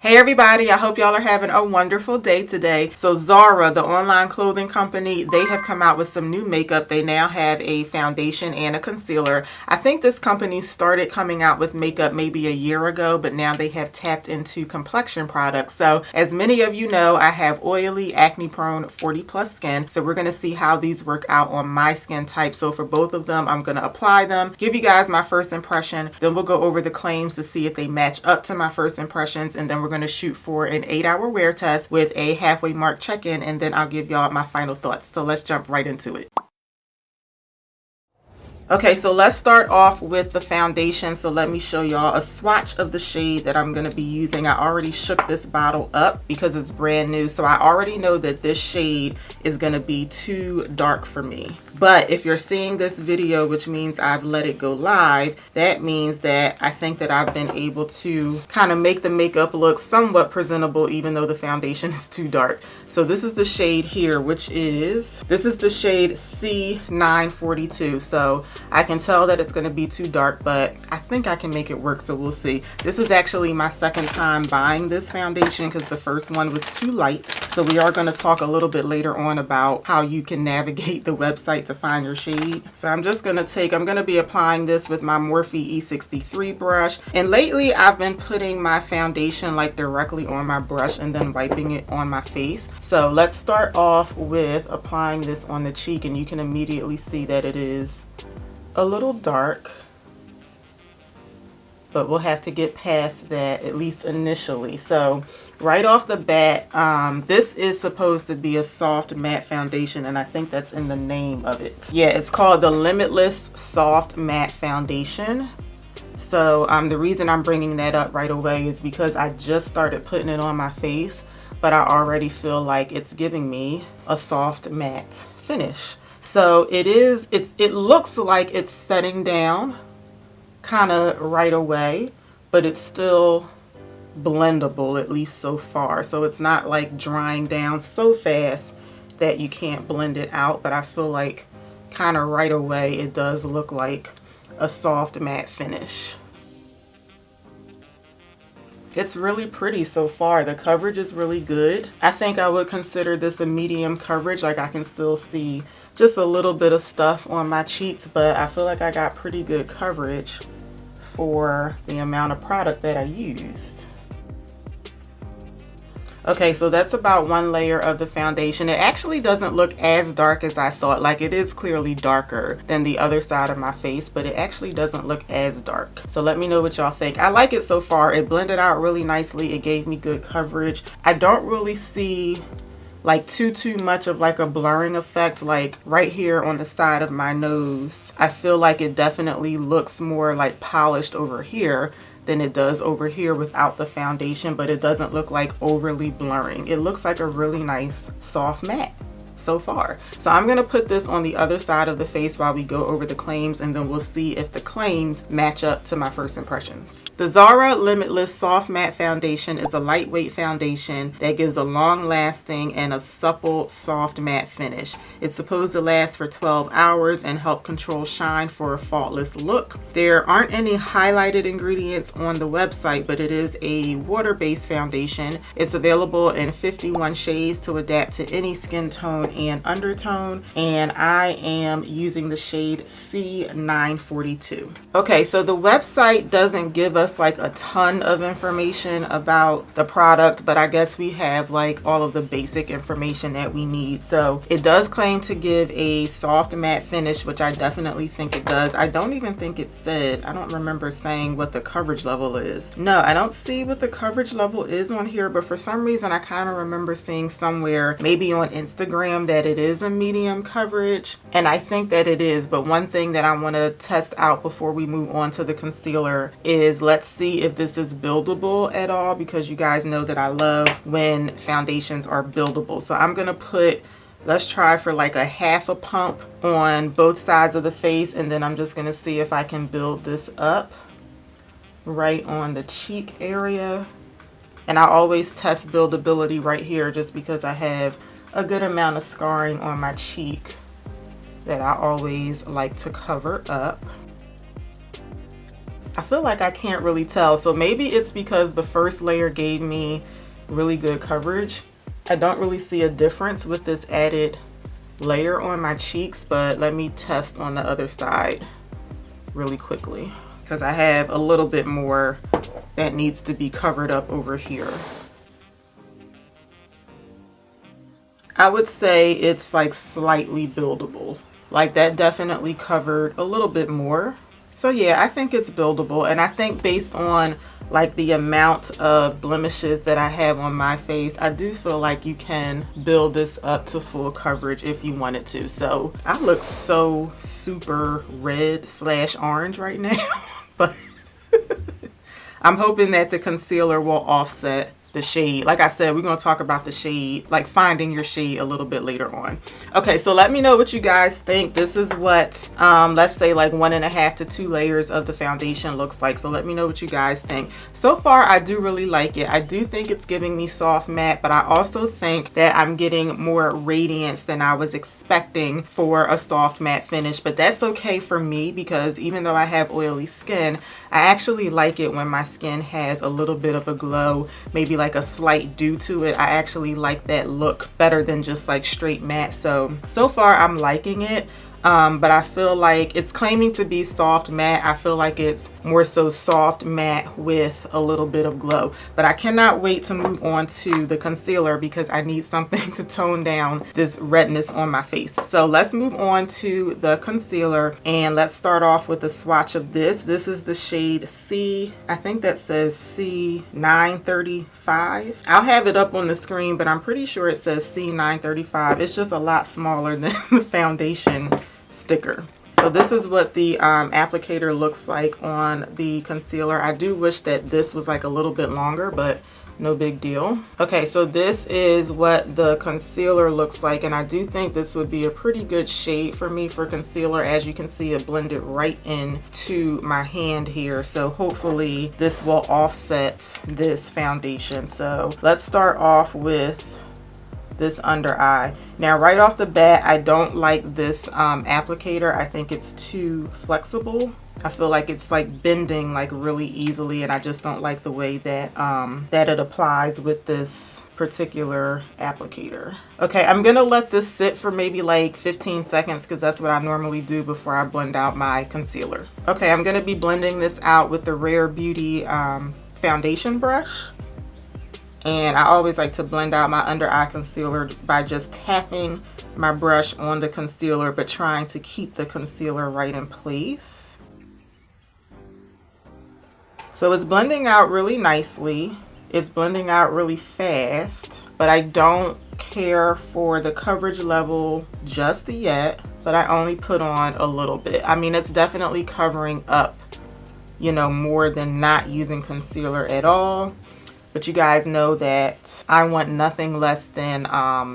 Hey everybody, I hope y'all are having a wonderful day today. So Zara, the online clothing company, they have come out with some new makeup. They now have a foundation and a concealer. I think this company started coming out with makeup maybe a year ago, but now they have tapped into complexion products. So as many of you know, I have oily, acne prone, 40 plus skin. So we're going to see how these work out on my skin type. So for both of them, I'm going to apply them, give you guys my first impression. Then we'll go over the claims to see if they match up to my first impressions. And then we're going to shoot for an 8-hour wear test with a halfway mark check-in, and then I'll give y'all my final thoughts. So let's jump right into it. Okay, so let's start off with the foundation. So let me show y'all a swatch of the shade that I'm going to be using. I already shook this bottle up because it's brand new. So I already know that this shade is going to be too dark for me. But if you're seeing this video, which means I've let it go live, that means that I think that I've been able to kind of make the makeup look somewhat presentable, even though the foundation is too dark. So this is the shade here, this is the shade C942. So I can tell that it's going to be too dark, but I think I can make it work, so we'll see. This is actually my second time buying this foundation because the first one was too light. So we are going to talk a little bit later on about how you can navigate the website to find your shade. So I'm just going to be applying this with my Morphe E63 brush. And lately I've been putting my foundation like directly on my brush and then wiping it on my face. So let's start off with applying this on the cheek, and you can immediately see that it is a little dark, but we'll have to get past that at least initially. So right off the bat, this is supposed to be a soft matte foundation, and I think that's in the name of it. Yeah, it's called the Limitless Soft Matte Foundation. So the reason I'm bringing that up right away is because I just started putting it on my face, but I already feel like it's giving me a soft matte finish. So it looks like it's setting down kind of right away, but it's still blendable, at least so far. So it's not like drying down so fast that you can't blend it out, but I feel like kind of right away it does look like a soft matte finish. It's really pretty so far. The coverage is really good. I think I would consider this a medium coverage. Like I can still see just a little bit of stuff on my cheeks, but I feel like I got pretty good coverage for the amount of product that I used. Okay, so that's about one layer of the foundation. It actually doesn't look as dark as I thought. Like it is clearly darker than the other side of my face, but it actually doesn't look as dark. So let me know what y'all think. I like it so far. It blended out really nicely. It gave me good coverage. I don't really see like too much of like a blurring effect, like right here on the side of my nose. I feel like it definitely looks more like polished over here than it does over here without the foundation, but it doesn't look like overly blurring. It looks like a really nice soft matte so far. So I'm going to put this on the other side of the face while we go over the claims, and then we'll see if the claims match up to my first impressions. The Zara Limitless Soft Matte Foundation is a lightweight foundation that gives a long-lasting and a supple soft matte finish. It's supposed to last for 12 hours and help control shine for a faultless look. There aren't any highlighted ingredients on the website, but it is a water-based foundation. It's available in 51 shades to adapt to any skin tone and undertone, and I am using the shade C942. Okay, so the website doesn't give us like a ton of information about the product, but I guess we have like all of the basic information that we need. So it does claim to give a soft matte finish, which I definitely think it does. I don't even think it said, I don't remember saying what the coverage level is. No, I don't see what the coverage level is on here, but for some reason I kind of remember seeing somewhere, maybe on Instagram, that it is a medium coverage, and I think that it is. But one thing that I want to test out before we move on to the concealer is let's see if this is buildable at all, because you guys know that I love when foundations are buildable. So I'm gonna put, let's try for like a half a pump on both sides of the face, and then I'm just gonna see if I can build this up right on the cheek area. And I always test buildability right here just because I have a good amount of scarring on my cheek that I always like to cover up. I feel like I can't really tell. So maybe it's because the first layer gave me really good coverage. I don't really see a difference with this added layer on my cheeks, but let me test on the other side really quickly because I have a little bit more that needs to be covered up over here. I would say it's like slightly buildable. Like that definitely covered a little bit more. So yeah, I think it's buildable, and I think based on like the amount of blemishes that I have on my face, I do feel like you can build this up to full coverage if you wanted to. So I look so super red / orange right now, but I'm hoping that the concealer will offset the shade. Like I said, we're going to talk about the shade, like finding your shade a little bit later on. Okay, so let me know what you guys think. This is what let's say like 1.5 to 2 layers of the foundation looks like. So let me know what you guys think. So far I do really like it. I do think it's giving me soft matte, but I also think that I'm getting more radiance than I was expecting for a soft matte finish. But that's okay for me, because even though I have oily skin, I actually like it when my skin has a little bit of a glow, maybe like a slight dew to it. I actually like that look better than just like straight matte. So far I'm liking it. But I feel like it's claiming to be soft matte. I feel like it's more so soft matte with a little bit of glow. But I cannot wait to move on to the concealer because I need something to tone down this redness on my face. So let's move on to the concealer, and let's start off with a swatch of this. This is the shade C. I think that says C935. I'll have it up on the screen, but I'm pretty sure it says C935. It's just a lot smaller than the foundation sticker. So this is what the applicator looks like on the concealer. I do wish that this was like a little bit longer, but no big deal. Okay, so this is what the concealer looks like, and I do think this would be a pretty good shade for me for concealer. As you can see, it blended right into my hand here, so hopefully this will offset this foundation. So let's start off with this under eye. Now right off the bat, I don't like this applicator. I think it's too flexible. I feel like it's like bending like really easily, and I just don't like the way that that it applies with this particular applicator. Okay, I'm gonna let this sit for maybe like 15 seconds because that's what I normally do before I blend out my concealer. Okay, I'm gonna be blending this out with the Rare Beauty foundation brush. And I always like to blend out my under eye concealer by just tapping my brush on the concealer, but trying to keep the concealer right in place. So it's blending out really nicely. It's blending out really fast, but I don't care for the coverage level just yet, but I only put on a little bit. I mean, it's definitely covering up, you know, more than not using concealer at all. But you guys know that I want nothing less than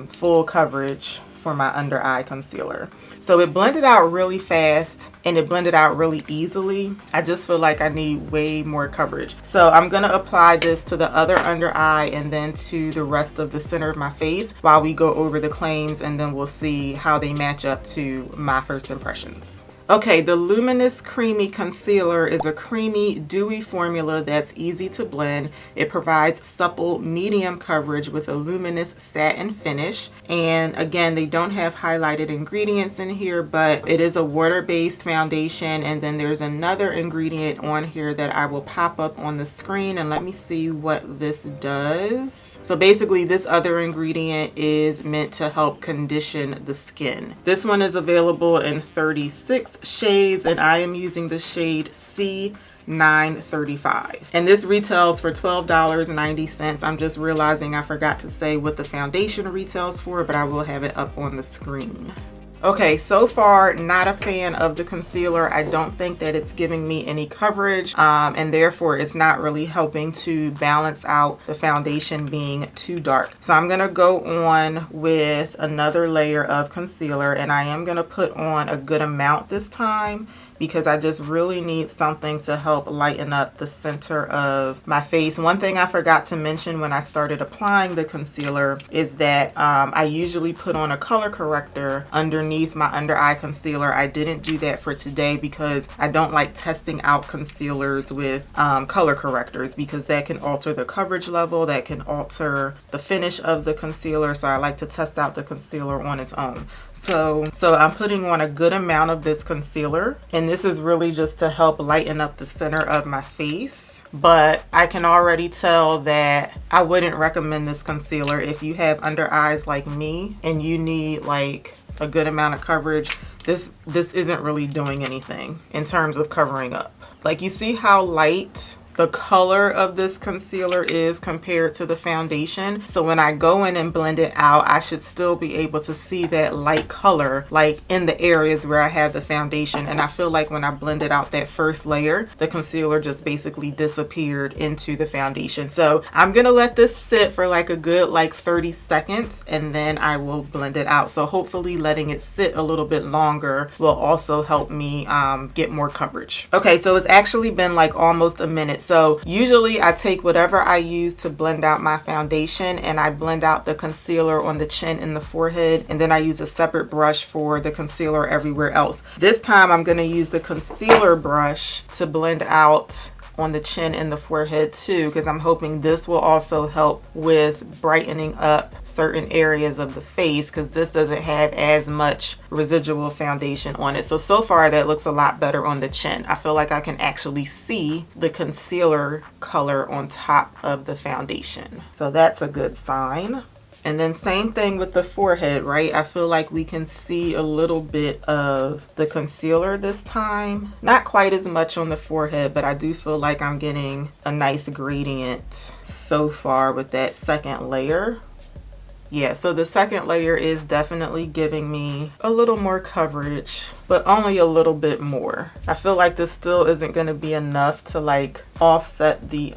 full coverage for my under eye concealer. So it blended out really fast and it blended out really easily. I just feel like I need way more coverage. So I'm gonna apply this to the other under eye and then to the rest of the center of my face while we go over the claims, and then we'll see how they match up to my first impressions. Okay, the Luminous Creamy Concealer is a creamy, dewy formula that's easy to blend. It provides supple, medium coverage with a luminous satin finish. And again, they don't have highlighted ingredients in here, but it is a water-based foundation. And then there's another ingredient on here that I will pop up on the screen, and let me see what this does. So basically, this other ingredient is meant to help condition the skin. This one is available in 36 shades, and I am using the shade C935, and this retails for $12.90. I'm just realizing I forgot to say what the foundation retails for, but I will have it up on the screen. Okay, so far not a fan of the concealer. I don't think that it's giving me any coverage, and therefore it's not really helping to balance out the foundation being too dark. So I'm gonna go on with another layer of concealer, and I am gonna put on a good amount this time, because I just really need something to help lighten up the center of my face. One thing I forgot to mention when I started applying the concealer is that I usually put on a color corrector underneath my under eye concealer. I didn't do that for today because I don't like testing out concealers with color correctors, because that can alter the coverage level, that can alter the finish of the concealer. So I like to test out the concealer on its own. So I'm putting on a good amount of this concealer, and this is really just to help lighten up the center of my face. But I can already tell that I wouldn't recommend this concealer if you have under eyes like me and you need like a good amount of coverage. This isn't really doing anything in terms of covering up. Like, you see how light the color of this concealer is compared to the foundation. So when I go in and blend it out, I should still be able to see that light color like in the areas where I have the foundation. And I feel like when I blended out that first layer, the concealer just basically disappeared into the foundation. So I'm gonna let this sit for like a good 30 seconds, and then I will blend it out. So hopefully letting it sit a little bit longer will also help me get more coverage. Okay, so it's actually been like almost a minute. So usually I take whatever I use to blend out my foundation and I blend out the concealer on the chin and the forehead, and then I use a separate brush for the concealer everywhere else. This time I'm going to use the concealer brush to blend out on the chin and the forehead too, because I'm hoping this will also help with brightening up certain areas of the face, because this doesn't have as much residual foundation on it. So far that looks a lot better on the chin. I feel like I can actually see the concealer color on top of the foundation. So that's a good sign. And then same thing with the forehead, right? I feel like we can see a little bit of the concealer this time. Not quite as much on the forehead, but I do feel like I'm getting a nice gradient so far with that second layer. Yeah, so the second layer is definitely giving me a little more coverage, but only a little bit more. I feel like this still isn't going to be enough to like offset the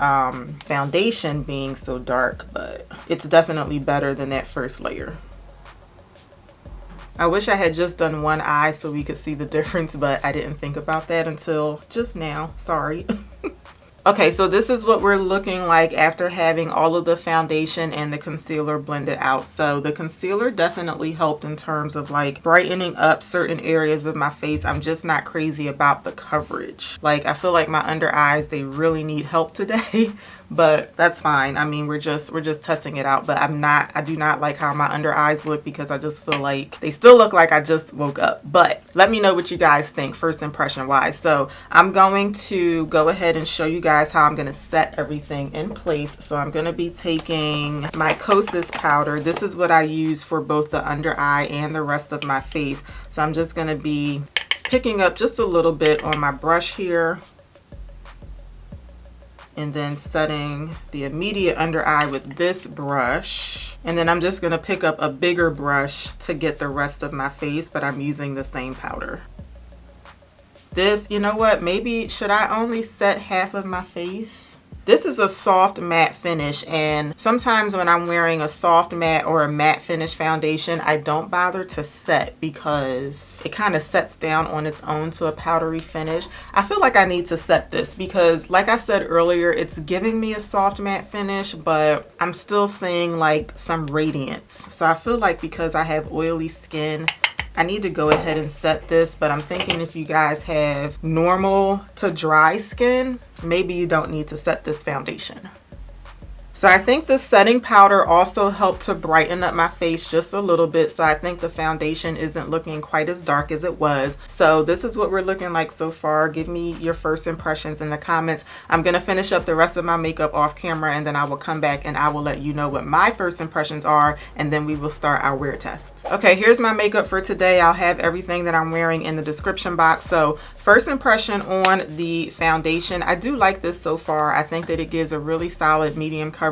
foundation being so dark, but it's definitely better than that first layer. I wish I had just done one eye so we could see the difference, but I didn't think about that until just now. Sorry. Okay, so this is what we're looking like after having all of the foundation and the concealer blended out. So the concealer definitely helped in terms of like brightening up certain areas of my face. I'm just not crazy about the coverage. Like, I feel like my under eyes, they really need help today. But that's fine. I mean, we're just testing it out. But I do not like how my under eyes look, because I just feel like they still look like I just woke up. But let me know what you guys think first impression wise. So I'm going to go ahead and show you guys how I'm going to set everything in place. So I'm going to be taking my Kosas powder. This is what I use for both the under eye and the rest of my face. So I'm just going to be picking up just a little bit on my brush here, and then setting the immediate under eye with this brush. And then I'm just gonna pick up a bigger brush to get the rest of my face, but I'm using the same powder. This, you know what, maybe should I only set half of my face? This is a soft matte finish, and sometimes when I'm wearing a soft matte or a matte finish foundation, I don't bother to set because it kind of sets down on its own to a powdery finish. I feel like I need to set this because, like I said earlier, it's giving me a soft matte finish, but I'm still seeing like some radiance. So I feel like because I have oily skin, I need to go ahead and set this, but I'm thinking if you guys have normal to dry skin, maybe you don't need to set this foundation. So I think the setting powder also helped to brighten up my face just a little bit. So I think the foundation isn't looking quite as dark as it was. So this is what we're looking like so far. Give me your first impressions in the comments. I'm going to finish up the rest of my makeup off camera, and then I will come back and I will let you know what my first impressions are, and then we will start our wear test. Okay, here's my makeup for today. I'll have everything that I'm wearing in the description box. So first impression on the foundation, I do like this so far. I think that it gives a really solid medium coverage.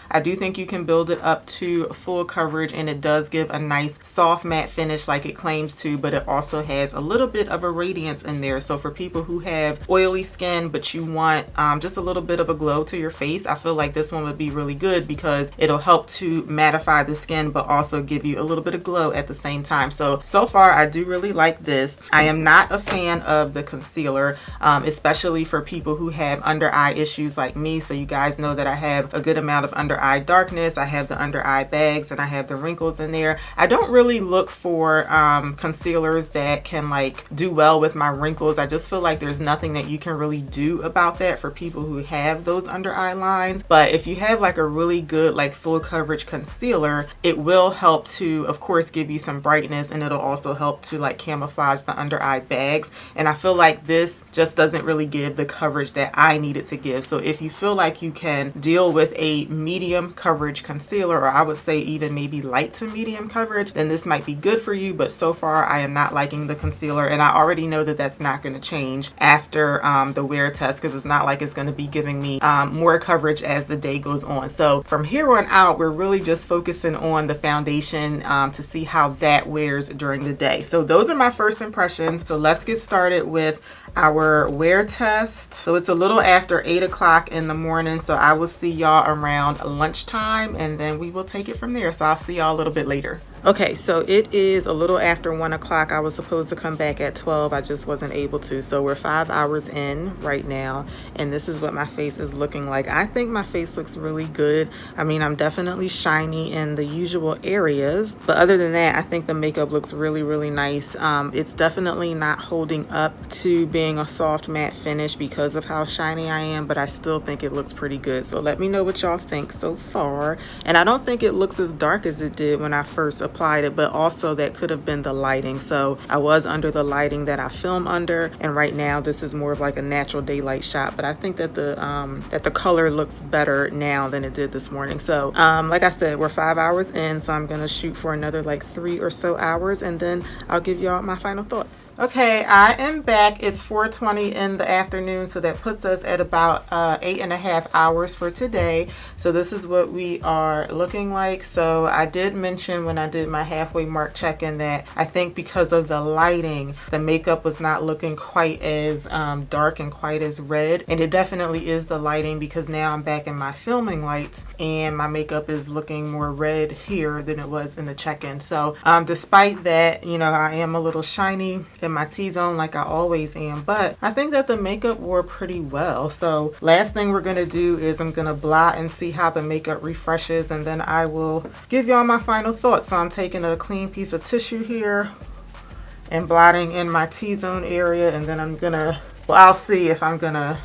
I do think you can build it up to full coverage, and it does give a nice soft matte finish like it claims to, but it also has a little bit of a radiance in there. So for people who have oily skin but you want just a little bit of a glow to your face, I feel like this one would be really good because it'll help to mattify the skin but also give you a little bit of glow at the same time. So far I do really like this. I am not a fan of the the concealer, especially for people who have under eye issues like me. So you guys know that I have a good amount of under eye darkness. I have the under eye bags and I have the wrinkles in there. I don't really look for concealers that can like do well with my wrinkles. I just feel like there's nothing that you can really do about that for people who have those under eye lines. But if you have like a really good like full coverage concealer, it will help to, of course, give you some brightness, and it'll also help to like camouflage the under eye bags. And I feel like this just doesn't really give the coverage that I need it to give. So if you feel like you can deal with a medium coverage concealer, or I would say even maybe light to medium coverage, then this might be good for you. But so far I am not liking the concealer, and I already know that that's not going to change after the wear test, because it's not like it's going to be giving me more coverage as the day goes on. So from here on out, we're really just focusing on the foundation to see how that wears during the day. So those are my first impressions. So let's get started with our wear test. So it's a little after 8 o'clock in the morning, so I will see y'all around lunchtime, and then we will take it from there. So I'll see y'all a little bit later. Okay, so it is a little after 1 o'clock. I was supposed to come back at 12. I just wasn't able to. So we're 5 hours in right now, and this is what my face is looking like. I think my face looks really good. I mean, I'm definitely shiny in the usual areas, but other than that, I think the makeup looks really, really nice. It's definitely not holding up to being a soft matte finish because of how shiny I am, but I still think it looks pretty good. So let me know what y'all think so far. And I don't think it looks as dark as it did when I first applied it, but also that could have been the lighting. So I was under the lighting that I film under, and right now this is more of like a natural daylight shot, but I think that the color looks better now than it did this morning. So like I said, we're 5 hours in, so I'm gonna shoot for another like 3 or so hours, and then I'll give y'all my final thoughts. Okay, I am back. It's 4:20 in the afternoon, so that puts us at about 8.5 hours for today. So this is what we are looking like. So I did mention when I did my halfway mark check-in that I think because of the lighting, the makeup was not looking quite as dark and quite as red, and it definitely is the lighting, because now I'm back in my filming lights and my makeup is looking more red here than it was in the check-in. So despite that, you know, I am a little shiny in my T-zone like I always am, but I think that the makeup wore pretty well. So last thing we're gonna do is I'm gonna blot and see how the makeup refreshes, and then I will give y'all my final thoughts. So I'm taking a clean piece of tissue here and blotting in my T-zone area, and then I'm gonna, well, I'll see if I'm gonna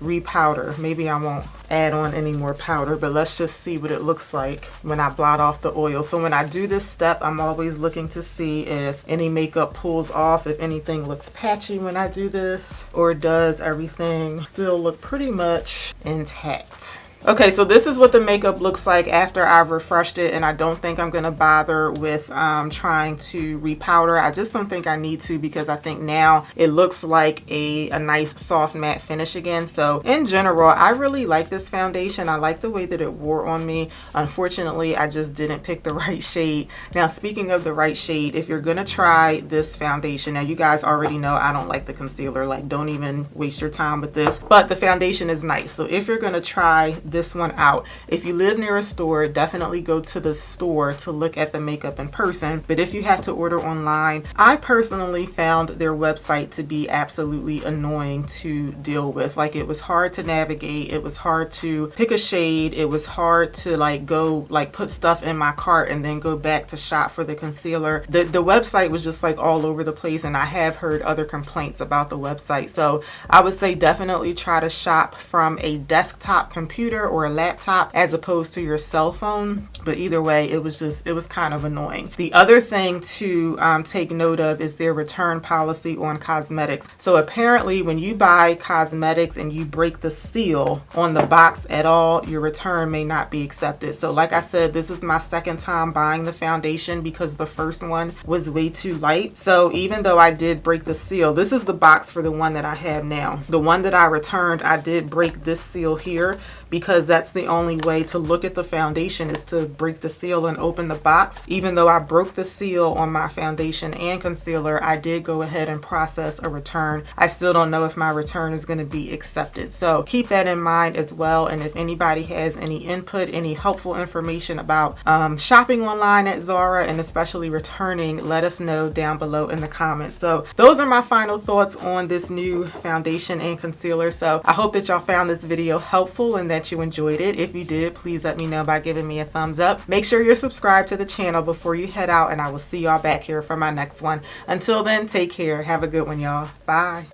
repowder. Maybe I won't add on any more powder, but let's just see what it looks like when I blot off the oil. So when I do this step, I'm always looking to see if any makeup pulls off, if anything looks patchy when I do this, or does everything still look pretty much intact. Okay, so this is what the makeup looks like after I've refreshed it, and I don't think I'm going to bother with trying to repowder. I just don't think I need to, because I think now it looks like a nice soft matte finish again. So in general, I really like this foundation. I like the way that it wore on me. Unfortunately, I just didn't pick the right shade. Now, speaking of the right shade, if you're going to try this foundation, now you guys already know I don't like the concealer. Like, don't even waste your time with this. But the foundation is nice. So if you're going to try this one out, if you live near a store, definitely go to the store to look at the makeup in person. But if you have to order online, I personally found their website to be absolutely annoying to deal with. Like, it was hard to navigate, it was hard to pick a shade, it was hard to like go like put stuff in my cart and then go back to shop for the concealer. The website was just like all over the place, and I have heard other complaints about the website. So I would say definitely try to shop from a desktop computer or a laptop as opposed to your cell phone. But either way, it was kind of annoying. The other thing to take note of is their return policy on cosmetics. So apparently when you buy cosmetics and you break the seal on the box at all, your return may not be accepted. So like I said, this is my second time buying the foundation because the first one was way too light. So even though I did break the seal, this is the box for the one that I have now. The one that I returned, I did break this seal here, because that's the only way to look at the foundation, is to break the seal and open the box. Even though I broke the seal on my foundation and concealer, I did go ahead and process a return. I still don't know if my return is going to be accepted, so keep that in mind as well. And if anybody has any input, any helpful information about shopping online at Zara, and especially returning, let us know down below in the comments. So those are my final thoughts on this new foundation and concealer. So I hope that y'all found this video helpful and that you enjoyed it. If you did, please let me know by giving me a thumbs up. Make sure you're subscribed to the channel before you head out, and I will see y'all back here for my next one. Until then, take care. Have a good one, y'all. Bye.